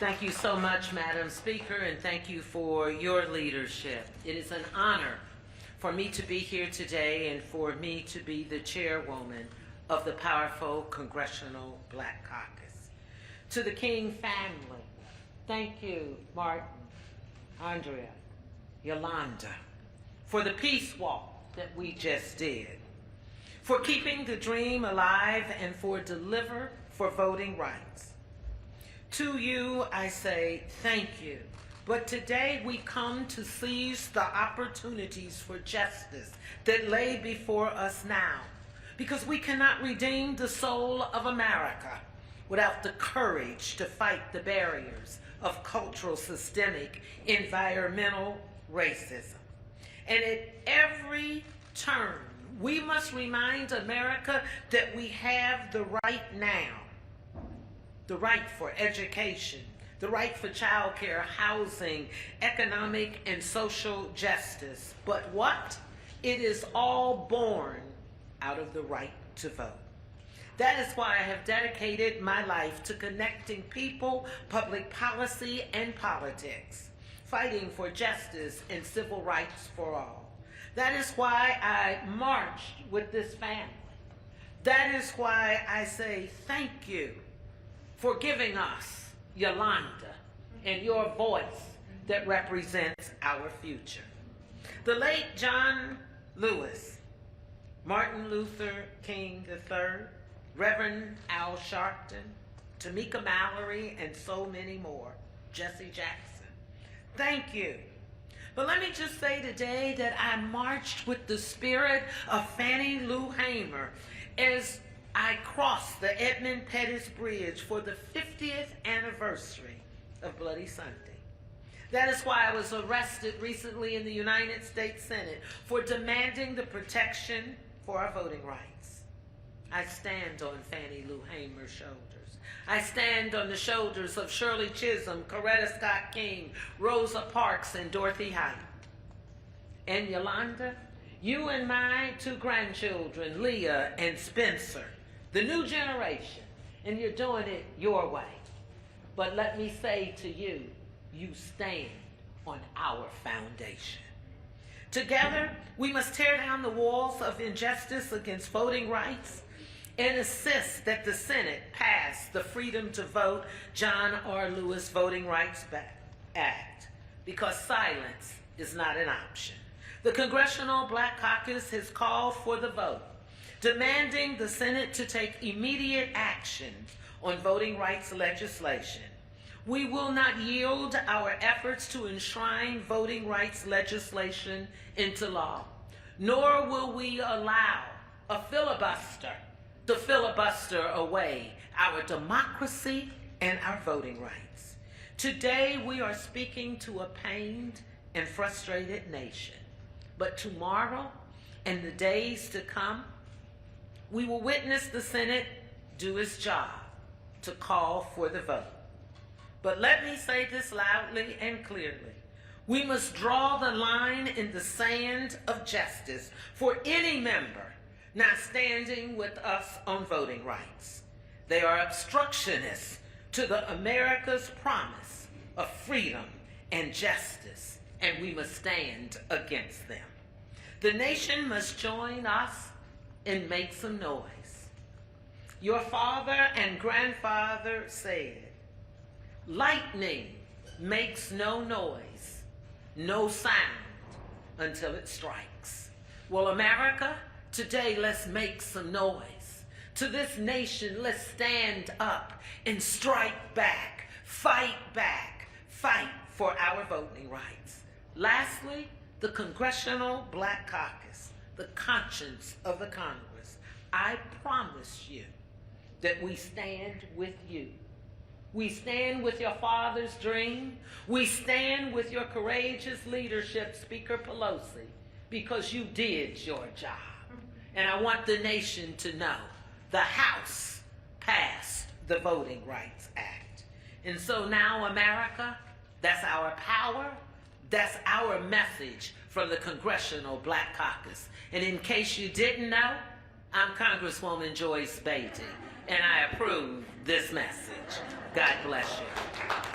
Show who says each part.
Speaker 1: Thank you so much, Madam Speaker, and thank you for your leadership. It is an honor for me to be here today and for me to be the chairwoman of the powerful Congressional Black Caucus. To the King family, thank you, Martin, Andrea, Yolanda, for the peace walk that we just did, for keeping the dream alive and for deliver for voting rights. To you, I say thank you. But today we come to seize the opportunities for justice that lay before us now, because we cannot redeem the soul of America without the courage to fight the barriers of cultural, systemic, environmental racism. And at every turn, we must remind America that we have the right now. The right for education, the right for child care, housing, economic and social justice. But what? It is all born out of the right to vote. That is why I have dedicated my life to connecting people, public policy, and politics, fighting for justice and civil rights for all. That is why I marched with this family. That is why I say thank you for giving us Yolanda and your voice that represents our future. The late John Lewis, Martin Luther King III, Reverend Al Sharpton, Tamika Mallory, and so many more, Jesse Jackson. Thank you. But let me just say today that I marched with the spirit of Fannie Lou Hamer as I crossed the Edmund Pettus Bridge for the 50th anniversary of Bloody Sunday. That is why I was arrested recently in the United States Senate for demanding the protection for our voting rights. I stand on Fannie Lou Hamer's shoulders. I stand on the shoulders of Shirley Chisholm, Coretta Scott King, Rosa Parks, and Dorothy Height. And Yolanda, you and my two grandchildren, Leah and Spencer, the new generation, and you're doing it your way. But let me say to you, you stand on our foundation. Together, we must tear down the walls of injustice against voting rights and insist that the Senate pass the Freedom to Vote John R. Lewis Voting Rights Act, because silence is not an option. The Congressional Black Caucus has called for the vote, demanding the Senate to take immediate action on voting rights legislation. We will not yield our efforts to enshrine voting rights legislation into law, nor will we allow a filibuster to filibuster away our democracy and our voting rights. Today, we are speaking to a pained and frustrated nation, but tomorrow and the days to come, we will witness the Senate do its job to call for the vote. But let me say this loudly and clearly. We must draw the line in the sand of justice for any member not standing with us on voting rights. They are obstructionists to the America's promise of freedom and justice, and we must stand against them. The nation must join us and make some noise. Your father and grandfather said, lightning makes no noise, no sound until it strikes. Well, America, today let's make some noise. To this nation, let's stand up and strike back, fight for our voting rights. Lastly, the Congressional Black Caucus, the conscience of the Congress. I promise you that we stand with you. We stand with your father's dream. We stand with your courageous leadership, Speaker Pelosi, because you did your job. And I want the nation to know the House passed the Voting Rights Act. And so now, America, that's our power, that's our message from the Congressional Black Caucus. And in case you didn't know, I'm Congresswoman Joyce Beatty, and I approve this message. God bless you.